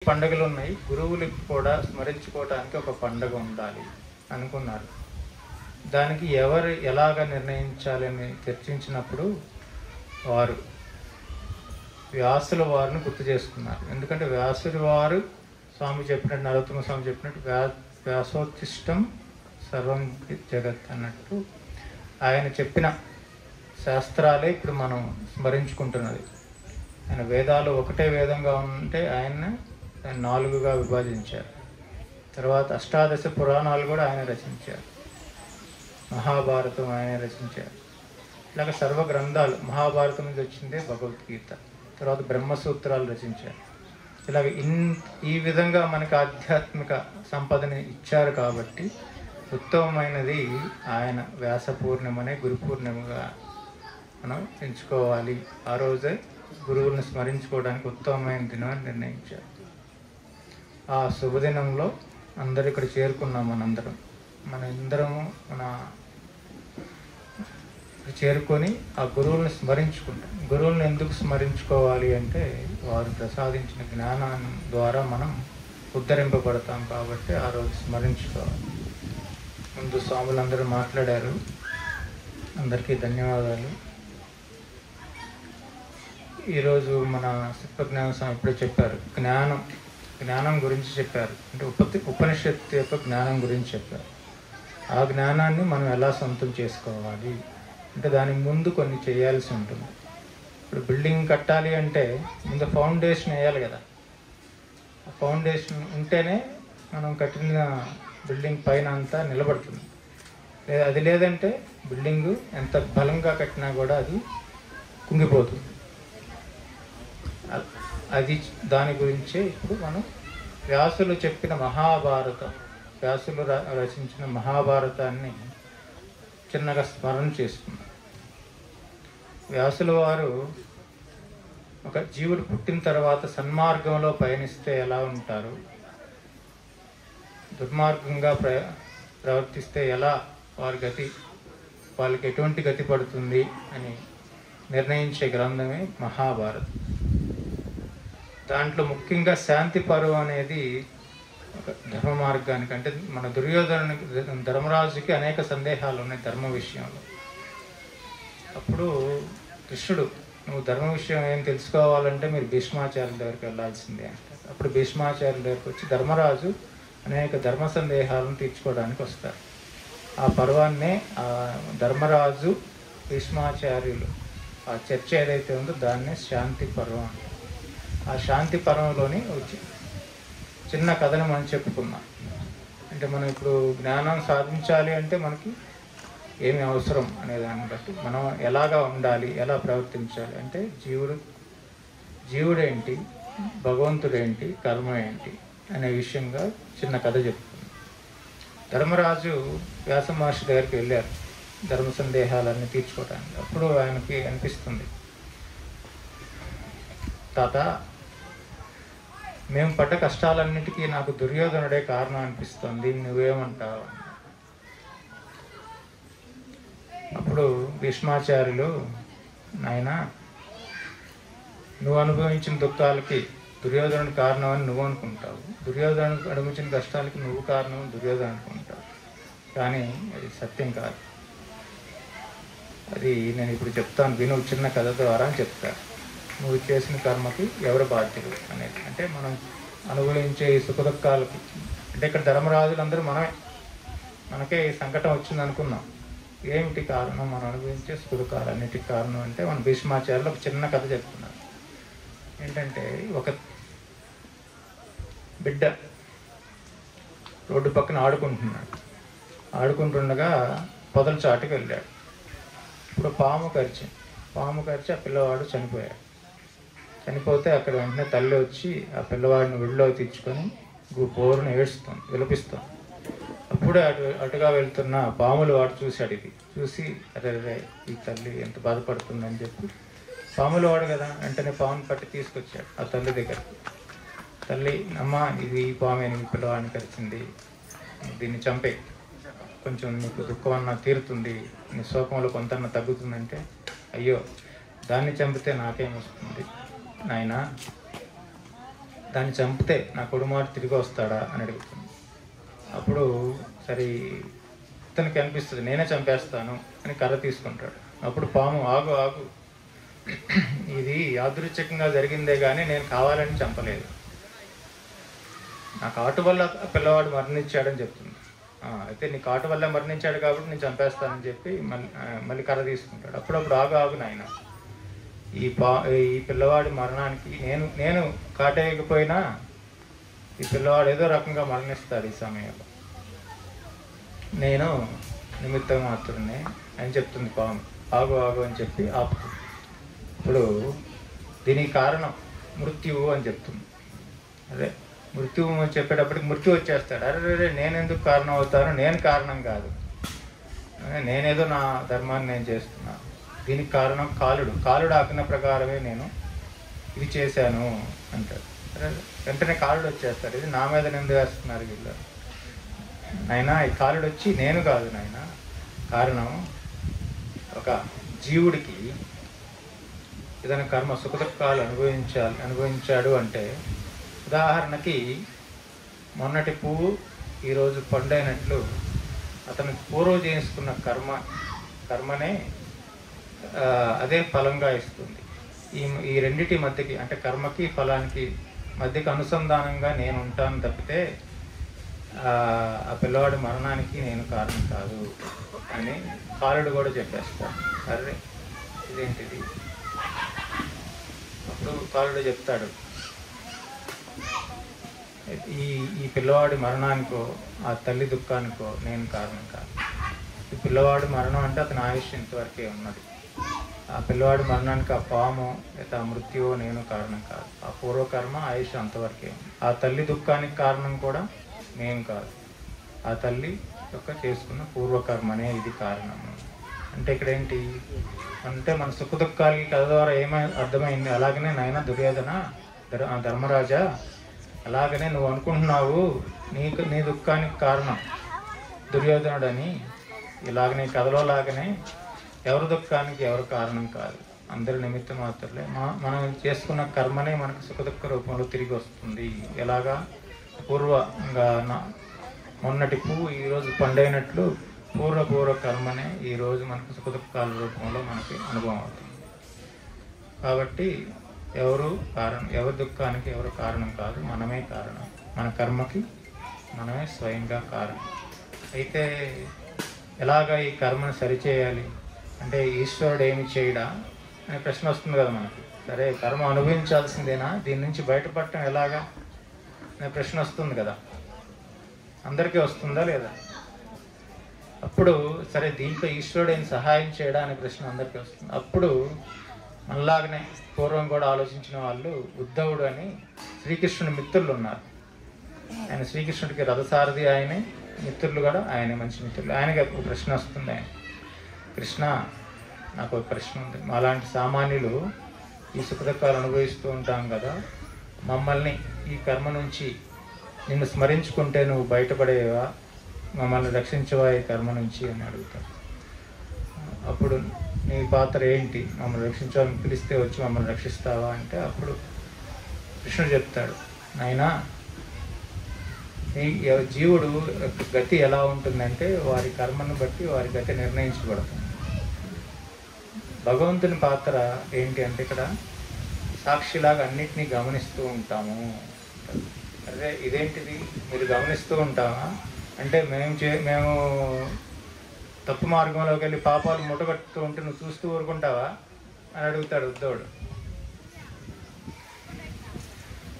పండుగలు ఉన్నాయి, గురువులకు కూడా స్మరించుకోవడానికి ఒక పండుగ ఉండాలి అనుకున్నారు. దానికి ఎవరు ఎలాగ నిర్ణయించాలని చర్చించినప్పుడు వారు వ్యాసుల వారిని గుర్తు చేసుకున్నారు. ఎందుకంటే వ్యాసుడి వారు స్వామి చెప్పినట్టు, నరోత్తమ స్వామి చెప్పినట్టు వ్యాసోత్తిష్టం సర్వం జగత్ అన్నట్టు ఆయన చెప్పిన శాస్త్రాలే ఇప్పుడు మనం స్మరించుకుంటున్నది. ఆయన వేదాలు ఒకటే వేదంగా ఉంటే ఆయన 4గా విభజించారు. తర్వాత అష్టాదశ పురాణాలు కూడా ఆయన రచించారు. మహాభారతం ఆయన రచించారు. ఇలాగ సర్వ గ్రంథాలు, మహాభారతం నుంచి వచ్చిందే భగవద్గీత. తర్వాత బ్రహ్మసూత్రాలు రచించారు. ఇలాగ ఈ విధంగా మనకు ఆధ్యాత్మిక సంపదని ఇచ్చారు. కాబట్టి ఉత్తమమైనది ఆయన వ్యాస పూర్ణిమనే గురు పూర్ణిమగా మనం ఎంచుకోవాలి. ఆ రోజే గురువులను స్మరించుకోవడానికి ఉత్తమమైన దినాన్ని నిర్ణయించారు. ఆ శుభదినంలో అందరూ ఇక్కడ చేరుకున్నాం. మనందరము చేరుకొని ఆ గురువులను స్మరించుకుంటాం. గురువులను ఎందుకు స్మరించుకోవాలి అంటే వారు ప్రసాదించిన జ్ఞానాన్ని ద్వారా మనం ఉద్ధరింపబడతాం. కాబట్టి ఆ రోజు స్మరించుకోవాలి. ముందు స్వాములందరూ మాట్లాడారు. అందరికీ ధన్యవాదాలు. ఈరోజు మన సిద్ధజ్ఞాన స్వామి ఇప్పుడే చెప్పారు, జ్ఞానం గురించి చెప్పారు. అంటే ఉపనిషత్తు యొక్క జ్ఞానం గురించి చెప్పారు. ఆ జ్ఞానాన్ని మనం ఎలా సొంతం చేసుకోవాలి అంటే దానికి ముందు కొన్ని చేయాల్సి ఉంటుంది. ఇప్పుడు బిల్డింగ్ కట్టాలి అంటే ముందు ఫౌండేషన్ వేయాలి కదా. ఆ ఫౌండేషన్ ఉంటేనే మనం కట్టిన బిల్డింగ్ పైన అంతా నిలబడుతుంది. అది లేదంటే బిల్డింగు ఎంత బలంగా కట్టినా కూడా అది కుంగిపోతుంది. అది దాని గురించే ఇప్పుడు మనం వ్యాసులు చెప్పిన మహాభారతం, వ్యాసులు రచించిన మహాభారతాన్ని చిన్నగా స్మరణ చేసుకున్నాం. వ్యాసుల వారు ఒక జీవుడు పుట్టిన తర్వాత సన్మార్గంలో పయనిస్తే ఎలా ఉంటారు, దుర్మార్గంగా ప్రవర్తిస్తే ఎలా వాళ్ళకి ఎటువంటి గతి పడుతుంది అని నిర్ణయించే గ్రంథమే మహాభారతం. దాంట్లో ముఖ్యంగా శాంతి పర్వం అనేది ఒక ధర్మ మార్గానికి, అంటే మన ధర్మరాజుకి అనేక సందేహాలు ఉన్నాయి ధర్మ విషయంలో. అప్పుడు కృష్ణుడు, నువ్వు ధర్మ విషయం ఏం తెలుసుకోవాలంటే మీరు భీష్మాచార్యుల దగ్గరికి వెళ్ళాల్సిందే అంటారు. అప్పుడు భీష్మాచార్యుల దగ్గరికి వచ్చి ధర్మరాజు అనేక ధర్మ సందేహాలను తీర్చుకోవడానికి వస్తారు. ఆ పర్వాన్నే ఆ ధర్మరాజు భీష్మాచార్యులు ఆ చర్చ ఏదైతే ఉందో దాన్నే శాంతి పర్వం అంటారు. ఆ శాంతి పర్వంలోని వచ్చి చిన్న కథను మనం చెప్పుకున్నాం. అంటే మనం ఇప్పుడు జ్ఞానం సాధించాలి అంటే మనకి ఏమి అవసరం అనే దాన్ని బట్టి మనం ఎలాగా ఉండాలి, ఎలా ప్రవర్తించాలి అంటే జీవుడేంటి, భగవంతుడేంటి, కర్మ ఏంటి అనే విషయంగా చిన్న కథ చెప్పుకున్నాం. ధర్మరాజు వ్యాస మహర్షి దగ్గరికి వెళ్ళారు ధర్మ సందేహాలన్నీ తీర్చుకోవడానికి. అప్పుడు ఆయనకి అనిపిస్తుంది, తాత మేము పడ్డ కష్టాలన్నిటికీ నాకు దుర్యోధనుడే కారణం అనిపిస్తుంది, నువ్వేమంటావు? అప్పుడు భీష్మాచార్యులు, నాయనా నువ్వు అనుభవించిన దుఃఖాలకి దుర్యోధనుడు కారణం అని నువ్వు అనుకుంటావు, దుర్యోధనుడు అనుభవించిన కష్టాలకి నువ్వు కారణం దుర్యోధను అనుకుంటావు. కానీ అది సత్యం కాదు. అది నేను ఇప్పుడు చెప్తాను, విను, చిన్న కథ ద్వారా చెప్తాను. నువ్వు చేసిన కర్మకి ఎవరు బాధ్యులు అనేది. అంటే మనం అనుభవించే ఈ సుఖ దుఃఖాలకి, అంటే ఇక్కడ ధర్మరాజులందరూ మనకే ఈ సంకటం వచ్చింది అనుకున్నాం. ఏమిటి కారణం? మనం అనుభవించే సుఖ దుఃఖాలన్నిటికి కారణం అంటే మన భీష్మాచార్యులు ఒక చిన్న కథ చెప్తున్నారు. ఏంటంటే ఒక బిడ్డ రోడ్డు పక్కన ఆడుకుంటుండగా పొదల చాటుకు వెళ్ళాడు. ఇప్పుడు పాము కరిచి ఆ పిల్లవాడు చనిపోతే అక్కడ వెంటనే తల్లి వచ్చి ఆ పిల్లవాడిని ఒడిలో తెచ్చుకొని బోరును విలపిస్తుంది. అప్పుడే అటుగా వెళ్తున్న పాములు వాడు చూశాడు. ఇది చూసి అరే ఈ తల్లి ఎంత బాధపడుతుందని చెప్పి, పాములు వాడు కదా, వెంటనే పాముని పట్టి తీసుకొచ్చాడు ఆ తల్లి దగ్గరికి. తల్లి, అమ్మ ఇది ఈ పామే నీ పిల్లవాడిని కరిచింది, దీన్ని చంపే, కొంచెం నీకు దుఃఖం అన్నా తీరుతుంది, నీ శోకంలో కొంతన్నా తగ్గుతుందంటే, అయ్యో దాన్ని చంపితే నాకేం వస్తుంది నాయనా, దాన్ని చంపితే నా కొడుమాడు తిరిగి వస్తాడా అని అడుగుతుంది. అప్పుడు సరే ఇతనికి అనిపిస్తుంది నేనే చంపేస్తాను అని కర్ర తీసుకుంటాడు. అప్పుడు పాము ఆగు ఆగు, ఇది యాదృచ్ఛికంగా జరిగిందే కానీ నేను కావాలని చంపలేదు, నా కాటు వల్ల పిల్లవాడు మరణించాడని చెప్తుంది. అయితే నీ కాటు వల్ల మరణించాడు కాబట్టి నేను చంపేస్తానని చెప్పి మళ్ళీ కర్ర తీసుకుంటాడు. అప్పుడప్పుడు ఆగు ఆగు నాయన, ఈ పిల్లవాడి మరణానికి నేను కాటేయకపోయినా ఈ పిల్లవాడు ఏదో రకంగా మరణిస్తాడు ఈ సమయంలో, నేను నిమిత్త మాత్రమే అని చెప్తుంది పాము. ఆగు ఆగు అని చెప్పి ఆపుతుంది. ఇప్పుడు దీనికి కారణం మృత్యువు అని చెప్తుంది. అదే మృత్యువు చెప్పేటప్పటికి మృత్యు వచ్చేస్తాడు. అరే నేనెందుకు కారణం అవుతాను, నేను కారణం కాదు, నేనేదో నా ధర్మాన్ని నేను చేస్తున్నాను, దీనికి కారణం కాలుడు ఆజ్ఞ ప్రకారమే నేను ఇది చేశాను అంటాడు. వెంటనే కాలుడు వచ్చేస్తాడు. ఇది నా మీద నింద వేస్తున్నారు వీళ్ళు, నాయనా ఈ కాలుడు వచ్చి నేను కాదు నాయన, కారణం ఒక జీవుడికి ఏదైనా కర్మ సుఖదుఖాలు అనుభవించాడు అంటే, ఉదాహరణకి మొన్నటి పువ్వు ఈరోజు పండైనట్లు అతను పూర్వం చేసుకున్న కర్మనే అదే ఫలంగా ఇస్తుంది. ఈ రెండిటి మధ్యకి అంటే కర్మకి ఫలానికి మధ్యకి అనుసంధానంగా నేను ఉంటాను తప్పితే ఆ పిల్లవాడి మరణానికి నేను కారణం కాదు అని కాలుడు కూడా చెప్పేస్తాడు. సరే ఇదేంటిది? అప్పుడు కాలుడు చెప్తాడు, ఈ పిల్లవాడి మరణానికో ఆ తల్లి దుఃఖానికో నేను కారణం కాదు. ఈ పిల్లవాడి మరణం అంటే అతని ఆయుష్ ఇంతవరకే ఉన్నది. ఆ పిల్లవాడి మరణానికి ఆ పాము లేదా ఆ మృత్యువో నేను కారణం కాదు. ఆ పూర్వకర్మ ఆయుష్ అంతవరకే ఉంది. ఆ తల్లి దుఃఖానికి కారణం కూడా నేను కాదు, ఆ తల్లి యొక్క చేసుకున్న పూర్వకర్మనే ఇది కారణం. అంటే ఇక్కడ ఏంటి అంటే మన సుఖ దుఃఖాలకి కథ ద్వారా ఏమై అర్థమైంది. అలాగనే నాయన దుర్యోధన ధర్మరాజా, అలాగనే నువ్వు అనుకుంటున్నావు నీ దుఃఖానికి కారణం దుర్యోధనుడని, ఇలాగనే కథలో లాగానే ఎవరి దుఃఖానికి ఎవరు కారణం కాదు, అందరి నిమిత్తం మాత్రమే మనం చేసుకున్న కర్మనే మనకు సుఖ దుఃఖ రూపంలో తిరిగి వస్తుంది. ఎలాగా పూర్వంగా మొన్నటి పువ్వు ఈరోజు పండైనట్లు పూర్వ కర్మనే ఈరోజు మనకు సుఖ దుఃఖాల రూపంలో మనకి అనుభవం అవుతుంది. కాబట్టి ఎవరి దుఃఖానికి ఎవరు కారణం కాదు, మనమే కారణం. మన కర్మకి మనమే స్వయంగా కారణం. అయితే ఎలాగా ఈ కర్మను సరిచేయాలి అంటే ఈశ్వరుడు ఏమి చేయడా అనే ప్రశ్న వస్తుంది కదా మనకి. సరే కర్మ అనుభవించాల్సిందేనా, దీని నుంచి బయటపడటం ఎలాగా అనే ప్రశ్న వస్తుంది కదా, అందరికీ వస్తుందా లేదా? అప్పుడు సరే దీంట్లో ఈశ్వరుడు ఏం సహాయం చేయడా అనే ప్రశ్న అందరికీ వస్తుంది. అప్పుడు మనలాగనే పూర్వం కూడా ఆలోచించిన వాళ్ళు ఉద్ధవుడు అని శ్రీకృష్ణుని మిత్రులు ఉన్నారు. ఆయన శ్రీకృష్ణుడికి రథసారథి, ఆయనే మిత్రులు కూడా ఆయనే మంచి మిత్రులు. ఆయనకి ఒక ప్రశ్న వస్తుంది. ఆయన కృష్ణ నాకు ఒక ప్రశ్న ఉంది, మాలాంటి సామాన్యులు ఈ సుఖదుఖాలు అనుభవిస్తూ ఉంటాం కదా, మమ్మల్ని ఈ కర్మ నుంచి నిన్ను స్మరించుకుంటే నువ్వు బయటపడేవా, మమ్మల్ని రక్షించవా ఈ కర్మ నుంచి అని అడుగుతాడు. అప్పుడు నీ పాత్ర ఏంటి, మమ్మల్ని రక్షించాలని పిలిస్తే వచ్చి మమ్మల్ని రక్షిస్తావా అంటే అప్పుడు కృష్ణుడు చెప్తాడు, నాయనా ఈ జీవుడు గతి ఎలా ఉంటుందంటే వారి కర్మను బట్టి వారి గతి నిర్ణయించబడుతుంది. భగవంతుని పాత్ర ఏంటి అంటే ఇక్కడ సాక్షిలాగా అన్నిటినీ గమనిస్తూ ఉంటాము. అదే ఇదేంటిది మీరు గమనిస్తూ ఉంటామా అంటే మేము తప్పు మార్గంలోకి వెళ్ళి పాపాలు ముట్టగట్టుతూ ఉంటే నువ్వు చూస్తూ ఊరుకుంటావా అని అడుగుతాడు ఉద్ధవుడు.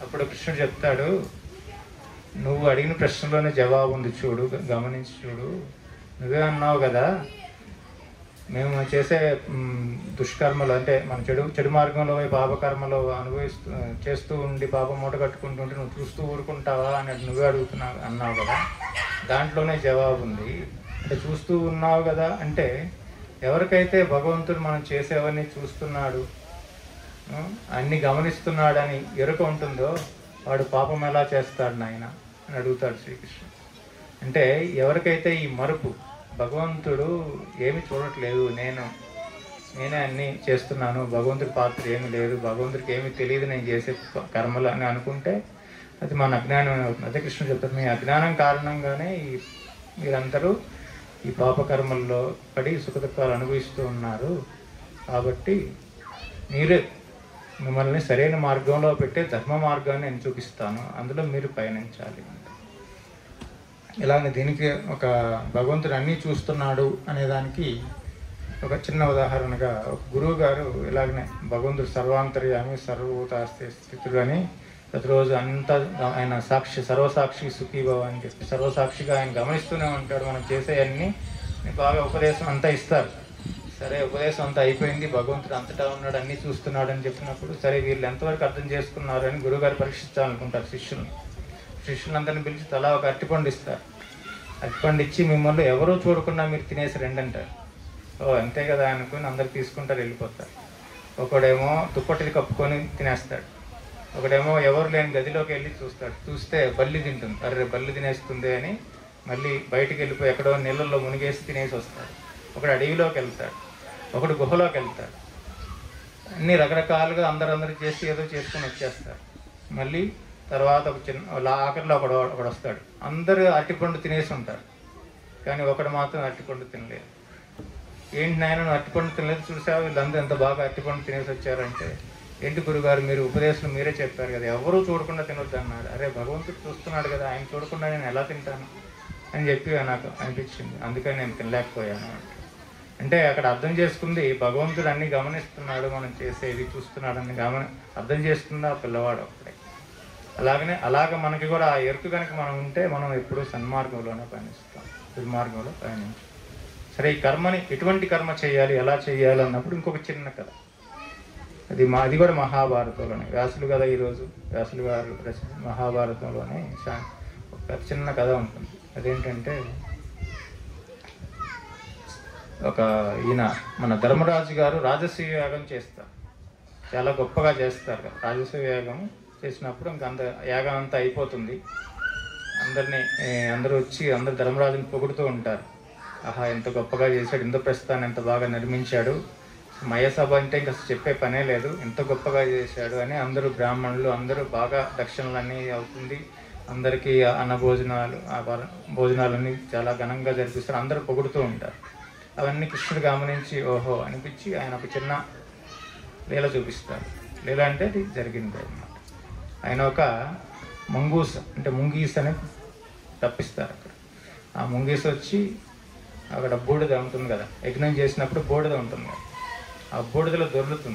అప్పుడు కృష్ణుడు చెప్తాడు, నువ్వు అడిగిన ప్రశ్నలోనే జవాబు ఉంది చూడు, గమనించి చూడు. నువ్వే అన్నావు కదా మేము చేసే దుష్కర్మలు అంటే మన చెడు మార్గంలో పాపకర్మలు చేస్తూ ఉండి పాపం మూట కట్టుకుంటుంటే నువ్వు చూస్తూ ఊరుకుంటావా అని నువ్వే అన్నావు కదా, దాంట్లోనే జవాబు ఉంది. అంటే చూస్తూ ఉన్నావు కదా అంటే ఎవరికైతే భగవంతుడు మనం చేసేవన్నీ చూస్తున్నాడు, అన్ని గమనిస్తున్నాడని ఎరుక ఉంటుందో వాడు పాపం ఎలా చేస్తాడు నాయన అని అడుగుతాడు శ్రీకృష్ణుడు. అంటే ఎవరికైతే ఈ మరుపు, భగవంతుడు ఏమి చూడట్లేదు, నేనే అన్నీ చేస్తున్నాను, భగవంతుడి పాత్ర ఏమి లేదు, భగవంతుడికి ఏమి తెలియదు నేను చేసే కర్మలు అని అనుకుంటే అది మన అజ్ఞానం అవుతుంది. అదే కృష్ణుడు చెప్తారు, మీ అజ్ఞానం కారణంగానే మీరందరూ ఈ పాపకర్మల్లో పడి సుఖదుఖాలు అనుభవిస్తూ ఉన్నారు. కాబట్టి మీరే మిమ్మల్ని సరైన మార్గంలో పెట్టే ధర్మ మార్గాన్ని నేను చూపిస్తాను, అందులో మీరు పయనించాలి. ఇలాగే దీనికి ఒక భగవంతుడు అన్నీ చూస్తున్నాడు అనేదానికి ఒక చిన్న ఉదాహరణగా ఒక గురువు గారు ఇలాగనే భగవంతుడు సర్వాంతర్యామి సర్వభూతాస్తి స్థితుడు అని ప్రతిరోజు అంతా ఆయన సాక్షి సర్వసాక్షి సుఖీభవ అని చెప్పి సర్వసాక్షిగా ఆయన గమనిస్తూనే ఉంటాడు. మనం చేసేవన్నీ బాగా ఉపదేశం అంతా ఇస్తారు. సరే ఉపదేశం అంతా అయిపోయింది, భగవంతుడు అంతటా ఉన్నాడు, అన్నీ చూస్తున్నాడు అని చెప్పినప్పుడు సరే వీళ్ళు ఎంతవరకు అర్థం చేసుకున్నారు అని గురువుగారు పరీక్షించాలనుకుంటారు శిష్యులందరినీ పిలిచి తలా ఒక అరటిపండు ఇస్తారు. అరటిపండు ఇచ్చి మిమ్మల్ని ఎవరో చూడకుండా మీరు తినేసి రండి అంటారు. ఓ అంతే కదా అనుకుని అందరు తీసుకుంటారు, వెళ్ళిపోతారు. ఒకడేమో దుప్పటిని కప్పుకొని తినేస్తాడు, ఒకడేమో ఎవరు లేని గదిలోకి వెళ్ళి చూస్తాడు. చూస్తే బల్లి తింటుంది, అరే బల్లి తినేస్తుంది అని మళ్ళీ బయటికి వెళ్ళిపోయి ఎక్కడో నీళ్ళల్లో మునిగేసి తినేసి వస్తాడు. ఒకడు అడవిలోకి వెళ్తాడు, ఒకడు గుహలోకి వెళ్తాడు. అన్ని రకరకాలుగా అందరూ చేసి ఏదో చేసుకొని వచ్చేస్తారు. మళ్ళీ తర్వాత ఒక చిన్న ఆఖరిలో ఒకడు వస్తాడు. అందరూ అరటిపండు తినేసి ఉంటారు, కానీ ఒకడు మాత్రం అరటిపండు తినలేదు. ఏంటి నాయన నువ్వు అరటిపండు తినలేదు, చూసావు వీళ్ళందరూ ఎంత బాగా అరటిపండు తినేసి వచ్చారంటే, ఏంటి గురుగారు మీరు ఉపదేశం మీరే చెప్పారు కదా ఎవరూ చూడకుండా తినొద్దు అన్నాడు. అరే భగవంతుడు చూస్తున్నాడు కదా, ఆయన చూడకుండా నేను ఎలా తింటాను అని చెప్పి నాకు అనిపించింది, అందుకని నేను తినలేకపోయాను అంటే అక్కడ అర్థం చేసుకుంది భగవంతుడు అన్ని గమనిస్తున్నాడు, మనం చేసేది చూస్తున్నాడు అని అర్థం చేసుకుందా పిల్లవాడు అప్పుడే. అలాగ మనకి కూడా ఆ ఎరుకు కనుక మనం ఉంటే మనం ఎప్పుడూ సన్మార్గంలోనే పయనిస్తాం, దుర్మార్గంలో పయనించాం. సరే ఈ కర్మని ఎటువంటి కర్మ చేయాలి ఎలా చేయాలి అన్నప్పుడు ఇంకొక చిన్న కథ, అది కూడా మహాభారతంలోనే వ్యాసులు కదా ఈరోజు వ్యాసులు గారు మహాభారతంలోనే ఒక చిన్న కథ ఉంటుంది. అదేంటంటే ఈయన మన ధర్మరాజు గారు రాజసూయ యాగం చేస్తారు, చాలా గొప్పగా చేస్తారు కదా. రాజసూయ యాగం చేసినప్పుడు ఇంక యాగం అంతా అయిపోతుంది, అందరూ వచ్చి ధర్మరాజుని పొగుడుతూ ఉంటారు. ఆహా ఎంత గొప్పగా చేశాడు, ఇంద్రప్రస్థాన్ని ఎంత బాగా నిర్మించాడు, మయసభ అంటే ఇంకా చెప్పే పనే లేదు, ఎంత గొప్పగా చేశాడు అని అందరూ బ్రాహ్మణులు అందరూ బాగా దక్షిణలన్నీ అవుతుంది, అందరికీ అన్న భోజనాలన్నీ చాలా ఘనంగా జరిపిస్తారు, అందరూ పొగుడుతూ ఉంటారు. అవన్నీ కృష్ణుడు గమనించి ఓహో అనిపించి ఆయన ఒక చిన్న లీల చూపిస్తారు. లీల అంటే అది జరిగింది అన్నమాట. ఆయన ఒక ముంగీస్ అని తప్పిస్తారు. అక్కడ ఆ ముంగీస్ వచ్చి అక్కడ బూడిద ఉంటుంది కదా, యజ్ఞం చేసినప్పుడు బూడిద ఉంటుంది కదా, ఆ బూడిదలో దొర్లుతూ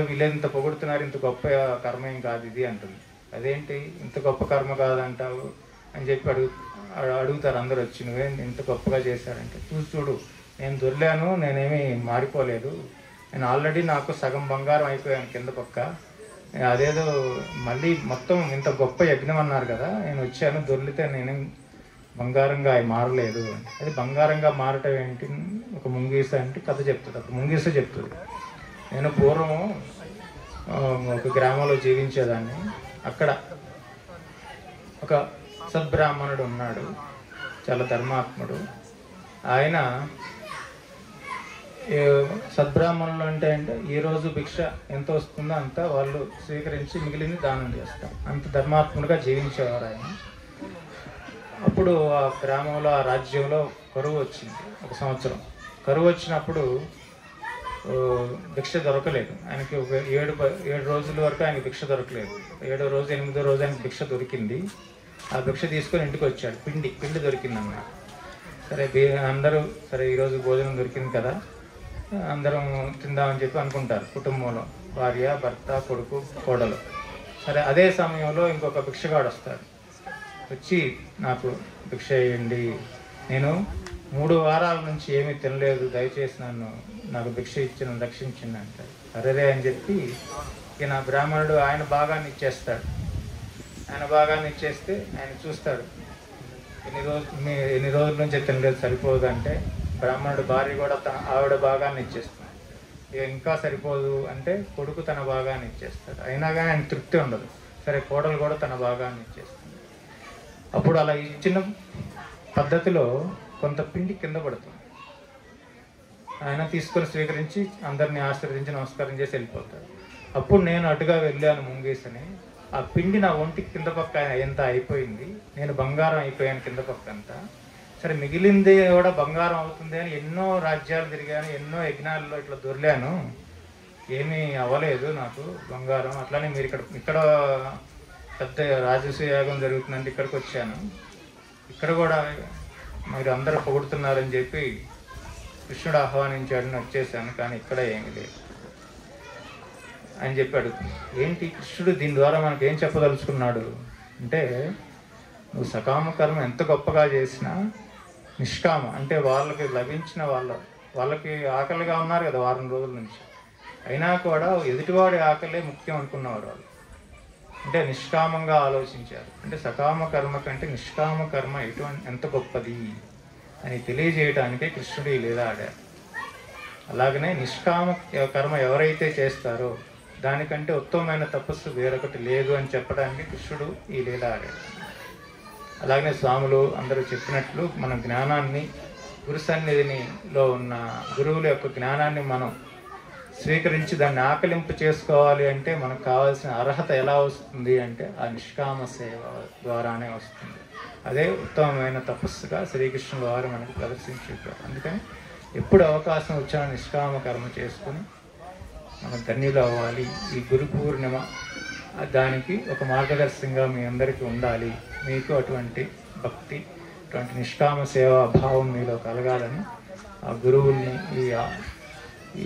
వీళ్ళు ఇంత పొగుడుతున్నారు, ఇంత గొప్ప కర్మ ఏం కాదు ఇది అంటుంది. అదేంటి ఇంత గొప్ప కర్మ కాదంటావు అని చెప్పి అడుగుతారు అందరూ వచ్చి, నువ్వేం ఇంత గొప్పగా చేశారంటే చూడు నేను దొర్లాను, నేనేమీ మారిపోలేదు, నేను ఆల్రెడీ నాకు సగం బంగారం అయిపోయాను కింద పక్క, అదేదో మళ్ళీ మొత్తం ఇంత గొప్ప యజ్ఞం అన్నారు కదా, నేను వచ్చాను దొర్లితే నేనేం బంగారంగా అవి మారలేదు అంటే. అది బంగారంగా మారటం ఏంటి ఒక ముంగీస అంటే కథ చెప్తుంది. అప్పుడు ముంగీస చెప్తుంది, నేను పూర్వం ఒక గ్రామంలో జీవించేదాన్ని, అక్కడ ఒక సద్బ్రాహ్మణుడు ఉన్నాడు, చాలా ధర్మాత్ముడు. ఆయన సద్బ్రాహ్మణులు అంటే ఈ రోజు భిక్ష ఎంత వస్తుందో అంత వాళ్ళు స్వీకరించి మిగిలింది దానం చేస్తారు, అంత ధర్మాత్ముడుగా జీవించేవారు ఆయన. అప్పుడు ఆ గ్రామంలో ఆ రాజ్యంలో కరువు వచ్చింది, ఒక సంవత్సరం కరువు వచ్చినప్పుడు భిక్ష దొరకలేదు ఆయనకి. 7 రోజుల వరకు ఆయనకి భిక్ష దొరకలేదు. 7వ రోజు 8వ రోజు ఆయనకి భిక్ష దొరికింది. ఆ భిక్ష తీసుకొని ఇంటికి వచ్చాడు. పిండి దొరికింది అన్నమాట. సరే అందరూ సరే ఈరోజు భోజనం దొరికింది కదా, అందరం తిందామని చెప్పి అనుకుంటారు కుటుంబంలో, భార్య భర్త కొడుకు కోడలు. సరే అదే సమయంలో ఇంకొక భిక్షగాడు వస్తాడు, వచ్చి నాకు భిక్ష వేయండి, నేను 3 వారాల నుంచి ఏమీ తినలేదు, దయచేసి నాకు భిక్ష రక్షించింది అంటాడు. అరేరే అని చెప్పి ఈయన బ్రాహ్మణుడు ఆయన భాగాన్ని ఇచ్చేస్తాడు. ఆయన భాగాన్ని ఇచ్చేస్తే ఆయన చూస్తాడు, ఎన్ని రోజుల నుంచి తినలేదు సరిపోదు అంటే, బ్రాహ్మణుడు భార్య కూడా ఆవిడ భాగాన్ని ఇచ్చేస్తుంది. ఇంకా సరిపోదు అంటే కొడుకు తన భాగాన్ని ఇచ్చేస్తాడు. అయినా కానీ ఆయన తృప్తి ఉండదు. సరే కోడలు కూడా తన భాగాన్ని ఇచ్చేస్తుంది. అప్పుడు అలా ఇచ్చిన పద్ధతిలో కొంత పిండి కింద పడుతుంది. ఆయన తీసుకొని స్వీకరించి అందరినీ ఆశీర్వదించి నమస్కారం చేసి వెళ్ళిపోతాడు. అప్పుడు నేను అటుగా వెళ్ళాను ముంగీసని, ఆ పిండి నా ఒంటికి కింద పక్క ఎంత అయిపోయింది, నేను బంగారం అయిపోయాను కింద పక్క అంతా. సరే మిగిలింది కూడా బంగారం అవుతుంది అని ఎన్నో రాజ్యాలు తిరిగాను, ఎన్నో యజ్ఞాల్లో ఇట్లా దొర్లాను, ఏమీ అవ్వలేదు నాకు బంగారం. అట్లానే మీరు ఇక్కడ పెద్ద రాజసూయ యాగం జరుగుతుందంటే ఇక్కడికి వచ్చాను, ఇక్కడ కూడా మీరు అందరూ పొగుడుతున్నారని చెప్పి కృష్ణుడు ఆహ్వానించాడని వచ్చేసాను, కానీ ఇక్కడ ఏమీ లేదు అని చెప్పి అడుగుతుంది. ఏంటి కృష్ణుడు దీని ద్వారా మనకి ఏం చెప్పదలుచుకున్నాడు అంటే, నువ్వు సకామ కర్మ ఎంత గొప్పగా చేసినా నిష్కామ అంటే వాళ్ళకి లభించిన వాళ్ళకి ఆకలిగా ఉన్నారు కదా వారం రోజుల నుంచి, అయినా కూడా ఎదుటివాడి ఆకలే ముఖ్యం అనుకున్నవారు వాళ్ళు. అంటే నిష్కామంగా ఆలోచించారు. అంటే సకామ కర్మ కంటే నిష్కామ కర్మ ఎంత గొప్పది అని తెలియజేయడానికే కృష్ణుడు ఈ లీల ఆడారు. అలాగనే నిష్కామ కర్మ ఎవరైతే చేస్తారో దానికంటే ఉత్తమమైన తపస్సు వేరొకటి లేదు అని చెప్పడానికి కృష్ణుడు ఈ లీల ఆడాడు. అలాగనే స్వాములు అందరూ చెప్పినట్లు మన జ్ఞానాన్ని, గురు సన్నిధిలో ఉన్న గురువుల యొక్క జ్ఞానాన్ని మనం స్వీకరించి దాన్ని ఆకలింపు చేసుకోవాలి అంటే మనకు కావాల్సిన అర్హత ఎలా వస్తుంది అంటే ఆ నిష్కామ సేవ ద్వారానే వస్తుంది. అదే ఉత్తమమైన తపస్సుగా శ్రీకృష్ణుల వారు మనకు ప్రదర్శించి చెప్పారు. అందుకని ఎప్పుడు అవకాశం వచ్చినా నిష్కామ కర్మ చేసుకుని మనం ధన్యులు అవ్వాలి. ఈ గురు పూర్ణిమ దానికి ఒక మార్గదర్శకంగా మీ అందరికీ ఉండాలి. మీకు అటువంటి భక్తి, అటువంటి నిష్కామ సేవా భావం మీలో కలగాలని ఆ గురువుల్ని,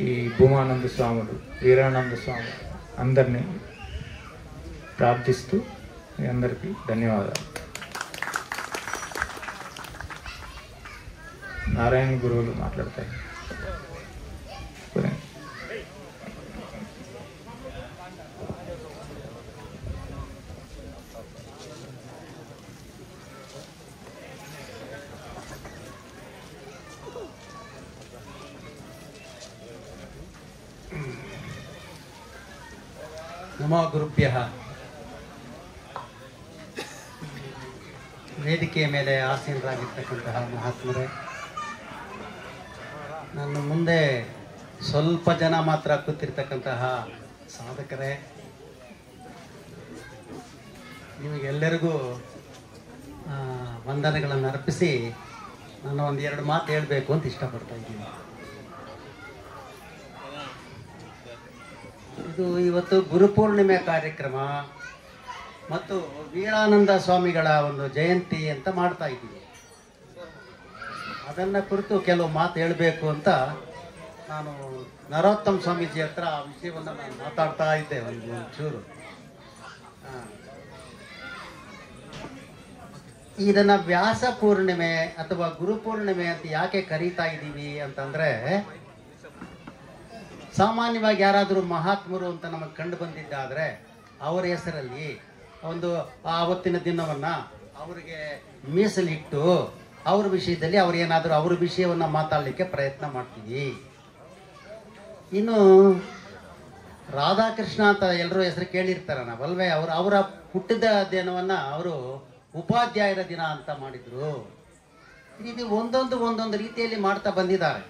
ఈ భూమానంద స్వాములు, వీరానంద స్వాములు అందరినీ ప్రార్థిస్తూ మీ అందరికీ ధన్యవాదాలు. నారాయణ గురువులు మాట్లాడతారు. ನಮೋ ಗುರುಭ್ಯಃ. ವೇದಿಕೆಯ ಮೇಲೆ ಆಸೀನರಾಗಿರ್ತಕ್ಕಂತಹ ಮಹಾತ್ಮರೇ, ನನ್ನ ಮುಂದೆ ಸ್ವಲ್ಪ ಜನ ಮಾತ್ರ ಕೂತಿರ್ತಕ್ಕಂತಹ ಸಾಧಕರೇ, ನಿಮಗೆಲ್ಲರಿಗೂ ವಂದನೆಗಳನ್ನು ಅರ್ಪಿಸಿ ನಾನು ಒಂದೆರಡು ಮಾತು ಹೇಳಬೇಕು ಅಂತ ಇಷ್ಟಪಡ್ತಾ ಇದ್ದೀನಿ. ಇದು ಇವತ್ತು ಗುರುಪೂರ್ಣಿಮೆ ಕಾರ್ಯಕ್ರಮ ಮತ್ತು ವೀರಾನಂದ ಸ್ವಾಮಿಗಳ ಒಂದು ಜಯಂತಿ ಅಂತ ಮಾಡ್ತಾ ಇದ್ದೀವಿ. ಅದನ್ನು ಕುರಿತು ಕೆಲವು ಮಾತು ಹೇಳಬೇಕು ಅಂತ ನಾನು ನರೋತ್ತಮ ಸ್ವಾಮೀಜಿ ಹತ್ರ ಆ ವಿಷಯವನ್ನು ನಾನು ಮಾತಾಡ್ತಾ ಇದ್ದೆ ಒಂಚೂರು. ಇದನ್ನು ವ್ಯಾಸ ಪೂರ್ಣಿಮೆ ಅಥವಾ ಗುರುಪೂರ್ಣಿಮೆ ಅಂತ ಯಾಕೆ ಕರೀತಾ ಇದ್ದೀವಿ ಅಂತಂದರೆ, ಸಾಮಾನ್ಯವಾಗಿ ಯಾರಾದರೂ ಮಹಾತ್ಮರು ಅಂತ ನಮಗೆ ಕಂಡು ಬಂದಿದ್ದಾದರೆ ಅವರ ಹೆಸರಲ್ಲಿ ಒಂದು ಆವತ್ತಿನ ದಿನವನ್ನು ಅವರಿಗೆ ಮೀಸಲಿಟ್ಟು ಅವ್ರ ವಿಷಯದಲ್ಲಿ ಅವ್ರೇನಾದರೂ ಅವ್ರ ವಿಷಯವನ್ನು ಮಾತಾಡಲಿಕ್ಕೆ ಪ್ರಯತ್ನ ಮಾಡ್ತೀವಿ. ಇನ್ನು ರಾಧಾಕೃಷ್ಣ ಅಂತ ಎಲ್ಲರೂ ಹೆಸರು ಕೇಳಿರ್ತಾರೆ ನಾವಲ್ವೇ. ಅವರ ಹುಟ್ಟಿದ ದಿನವನ್ನು ಅವರು ಉಪಾಧ್ಯಾಯರ ದಿನ ಅಂತ ಮಾಡಿದರು. ಇದು ಒಂದೊಂದು ರೀತಿಯಲ್ಲಿ ಮಾಡ್ತಾ ಬಂದಿದ್ದಾರೆ.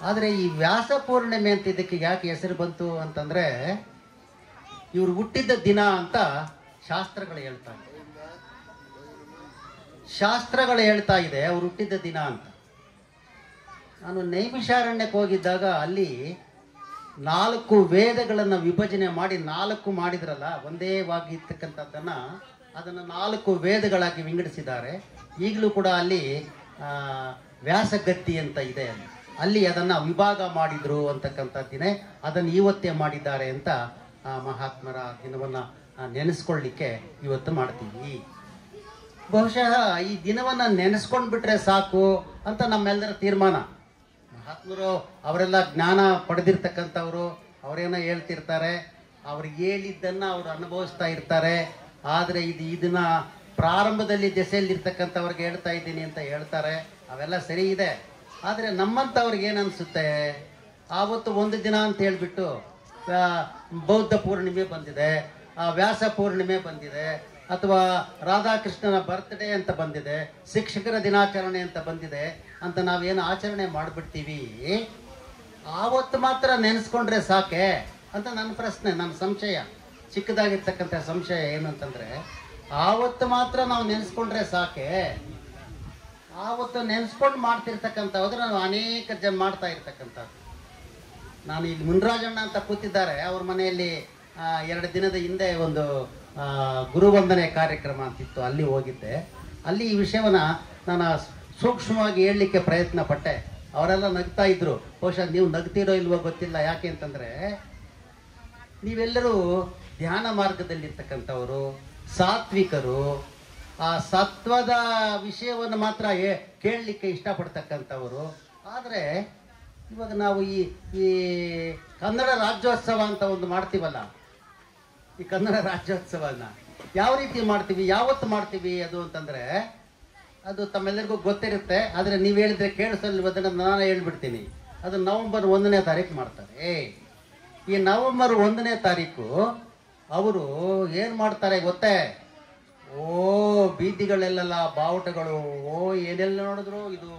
ಆದರೆ ಈ ವ್ಯಾಸ ಪೂರ್ಣಿಮೆ ಅಂತ ಇದಕ್ಕೆ ಯಾಕೆ ಹೆಸರು ಬಂತು ಅಂತಂದರೆ, ಇವರು ಹುಟ್ಟಿದ್ದ ದಿನ ಅಂತ ಶಾಸ್ತ್ರಗಳು ಹೇಳ್ತಾ ಇದೆ ಅವ್ರು ಹುಟ್ಟಿದ್ದ ದಿನ ಅಂತ. ನಾನು ನೈಮಿಷಾರಣ್ಯಕ್ಕೆ ಹೋಗಿದ್ದಾಗ ಅಲ್ಲಿ 4 ವೇದಗಳನ್ನು ವಿಭಜನೆ ಮಾಡಿ 4 ಮಾಡಿದ್ರಲ್ಲ, ಒಂದೇ ವಾಗಿ ಇರ್ತಕ್ಕಂಥದ್ದನ್ನು ಅದನ್ನು 4 ವೇದಗಳಾಗಿ ವಿಂಗಡಿಸಿದ್ದಾರೆ. ಈಗಲೂ ಕೂಡ ಅಲ್ಲಿ ವ್ಯಾಸಗತ್ತಿ ಅಂತ ಇದೆ, ಅಲ್ಲಿ ಅದನ್ನು ವಿಭಾಗ ಮಾಡಿದ್ರು ಅಂತಕ್ಕಂಥದ್ದಿನೇ ಅದನ್ನು ಇವತ್ತೇ ಮಾಡಿದ್ದಾರೆ ಅಂತ ಮಹಾತ್ಮರ ದಿನವನ್ನು ನೆನೆಸ್ಕೊಳ್ಳಿಕ್ಕೆ ಇವತ್ತು ಮಾಡ್ತೀವಿ. ಬಹುಶಃ ಈ ದಿನವನ್ನು ನೆನೆಸ್ಕೊಂಡ್ಬಿಟ್ರೆ ಸಾಕು ಅಂತ ನಮ್ಮೆಲ್ಲರ ತೀರ್ಮಾನ. ಮಹಾತ್ಮರು ಅವರೆಲ್ಲ ಜ್ಞಾನ ಪಡೆದಿರ್ತಕ್ಕಂಥವ್ರು, ಅವರೇನೋ ಹೇಳ್ತಿರ್ತಾರೆ, ಅವ್ರಿಗೆ ಹೇಳಿದ್ದನ್ನು ಅವರು ಅನುಭವಿಸ್ತಾ ಇರ್ತಾರೆ. ಆದರೆ ಇದನ್ನ ಪ್ರಾರಂಭದಲ್ಲಿ ದೆಸೆಯಲ್ಲಿರ್ತಕ್ಕಂಥವ್ರಿಗೆ ಹೇಳ್ತಾ ಇದ್ದೀನಿ ಅಂತ ಹೇಳ್ತಾರೆ, ಅವೆಲ್ಲ ಸರಿ ಇದೆ. ಆದರೆ ನಮ್ಮಂಥವ್ರಿಗೆ ಏನನ್ಸುತ್ತೆ, ಆವತ್ತು ಒಂದು ದಿನ ಅಂತ ಹೇಳಿಬಿಟ್ಟು ಬೌದ್ಧ ಪೂರ್ಣಿಮೆ ಬಂದಿದೆ, ವ್ಯಾಸ ಪೂರ್ಣಿಮೆ ಬಂದಿದೆ, ಅಥವಾ ರಾಧಾಕೃಷ್ಣನ ಬರ್ತ್ಡೇ ಅಂತ ಬಂದಿದೆ, ಶಿಕ್ಷಕರ ದಿನಾಚರಣೆ ಅಂತ ಬಂದಿದೆ ಅಂತ ನಾವೇನು ಆಚರಣೆ ಮಾಡಿಬಿಡ್ತೀವಿ, ಆವತ್ತು ಮಾತ್ರ ನೆನೆಸ್ಕೊಂಡ್ರೆ ಸಾಕೆ ಅಂತ ನನ್ನ ಪ್ರಶ್ನೆ, ನನ್ನ ಸಂಶಯ. ಚಿಕ್ಕದಾಗಿರ್ತಕ್ಕಂಥ ಸಂಶಯ ಏನಂತಂದರೆ, ಆವತ್ತು ಮಾತ್ರ ನಾವು ನೆನೆಸ್ಕೊಂಡ್ರೆ ಸಾಕೆ. ಆವತ್ತು ನೆನೆಸ್ಕೊಂಡು ಮಾಡ್ತಿರ್ತಕ್ಕಂಥ ಹೋದ್ರೆ ನಾವು ಅನೇಕ ಜನ ಮಾಡ್ತಾ ಇರ್ತಕ್ಕಂಥದ್ದು. ನಾನು ಇಲ್ಲಿ ಮುನ್ರಾಜಣ್ಣ ಅಂತ ಕೂತಿದ್ದಾರೆ, ಅವ್ರ ಮನೆಯಲ್ಲಿ 2 ದಿನದ ಹಿಂದೆ ಒಂದು ಗುರುವಂದನೆ ಕಾರ್ಯಕ್ರಮ ಅಂತಿತ್ತು, ಅಲ್ಲಿ ಹೋಗಿದ್ದೆ. ಅಲ್ಲಿ ಈ ವಿಷಯವನ್ನು ನಾನು ಸೂಕ್ಷ್ಮವಾಗಿ ಹೇಳಲಿಕ್ಕೆ ಪ್ರಯತ್ನ ಪಟ್ಟೆ. ಅವರೆಲ್ಲ ನಗ್ತಾ ಇದ್ರು. ಬಹುಶಃ ನೀವು ನಗ್ತಿರೋ ಇಲ್ವೋ ಗೊತ್ತಿಲ್ಲ. ಯಾಕೆ ಅಂತಂದರೆ, ನೀವೆಲ್ಲರೂ ಧ್ಯಾನ ಮಾರ್ಗದಲ್ಲಿರ್ತಕ್ಕಂಥವರು, ಸಾತ್ವಿಕರು, ಆ ಸತ್ವದ ವಿಷಯವನ್ನು ಮಾತ್ರ ಕೇಳಲಿಕ್ಕೆ ಇಷ್ಟಪಡ್ತಕ್ಕಂಥವರು. ಆದರೆ ಇವಾಗ ನಾವು ಈ ಕನ್ನಡ ರಾಜ್ಯೋತ್ಸವ ಅಂತ ಒಂದು ಮಾಡ್ತೀವಲ್ಲ, ಈ ಕನ್ನಡ ರಾಜ್ಯೋತ್ಸವನ ಯಾವ ರೀತಿ ಮಾಡ್ತೀವಿ, ಯಾವತ್ತು ಮಾಡ್ತೀವಿ ಅದು ಅಂತಂದರೆ, ಅದು ತಮ್ಮೆಲ್ಲರಿಗೂ ಗೊತ್ತಿರುತ್ತೆ. ಆದರೆ ನೀವು ಹೇಳಿದ್ರೆ ಕೇಳಿಸಲ್ವದನ್ನು ನಾನು ಹೇಳ್ಬಿಡ್ತೀನಿ. ಅದು ನವಂಬರ್ 1ನೇ ತಾರೀಕು ಮಾಡ್ತಾರೆ. ಈ ನವಂಬರ್ 1ನೇ ತಾರೀಕು ಅವರು ಏನು ಮಾಡ್ತಾರೆ ಗೊತ್ತೇ? ಬೀದಿಗಳೆಲ್ಲ ಬಾವುಟಗಳು, ಏನೆಲ್ಲ ನೋಡಿದ್ರು, ಇದು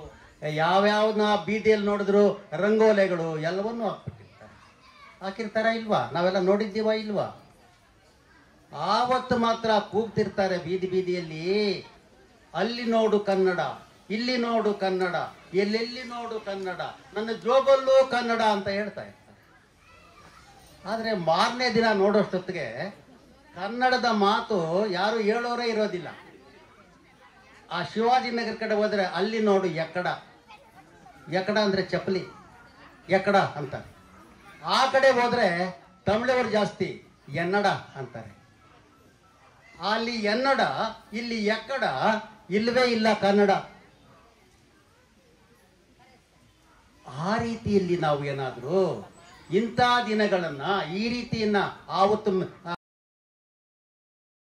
ಯಾವ್ಯಾವನ್ನ ಬೀದಿಯಲ್ಲಿ ನೋಡಿದ್ರು ರಂಗೋಲೆಗಳು ಎಲ್ಲವನ್ನೂ ಹಾಕಿರ್ತಾರ ಇಲ್ವಾ? ನಾವೆಲ್ಲ ನೋಡಿದ್ದೀವ ಇಲ್ವಾ? ಆವತ್ತು ಮಾತ್ರ ಕೂಗ್ತಿರ್ತಾರೆ ಬೀದಿ ಬೀದಿಯಲ್ಲಿ, ಅಲ್ಲಿ ನೋಡು ಕನ್ನಡ, ಇಲ್ಲಿ ನೋಡು ಕನ್ನಡ, ಎಲ್ಲೆಲ್ಲಿ ನೋಡು ಕನ್ನಡ, ನನ್ನ ಜೋಬಲ್ಲೂ ಕನ್ನಡ ಅಂತ ಹೇಳ್ತಾ ಇರ್ತಾರೆ. ಆದರೆ ಮಾರನೇ ದಿನ ನೋಡೋಷ್ಟೊತ್ತಿಗೆ ಕನ್ನಡದ ಮಾತು ಯಾರು ಹೇಳೋರೇ ಇರೋದಿಲ್ಲ. ಆ ಶಿವಾಜಿನಗರ ಕಡೆ ಹೋದರೆ ಅಲ್ಲಿ ನೋಡು ಎಕ್ಕಡ, ಎಕ್ಕಡ ಅಂದರೆ ಚಪ್ಪಲಿ, ಎಕ್ಕಡ ಅಂತಾರೆ. ಆ ಕಡೆ ಹೋದರೆ ತಮಿಳವರು ಜಾಸ್ತಿ, ಎನ್ನಡ ಅಂತಾರೆ. ಅಲ್ಲಿ ಎನ್ನಡ, ಇಲ್ಲಿ ಎಕ್ಕಡ, ಇಲ್ಲವೇ ಇಲ್ಲ ಕನ್ನಡ. ಆ ರೀತಿಯಲ್ಲಿ ನಾವು ಏನಾದರೂ ಇಂಥ ದಿನಗಳನ್ನು ಈ ರೀತಿಯನ್ನ ಆವತ್ತು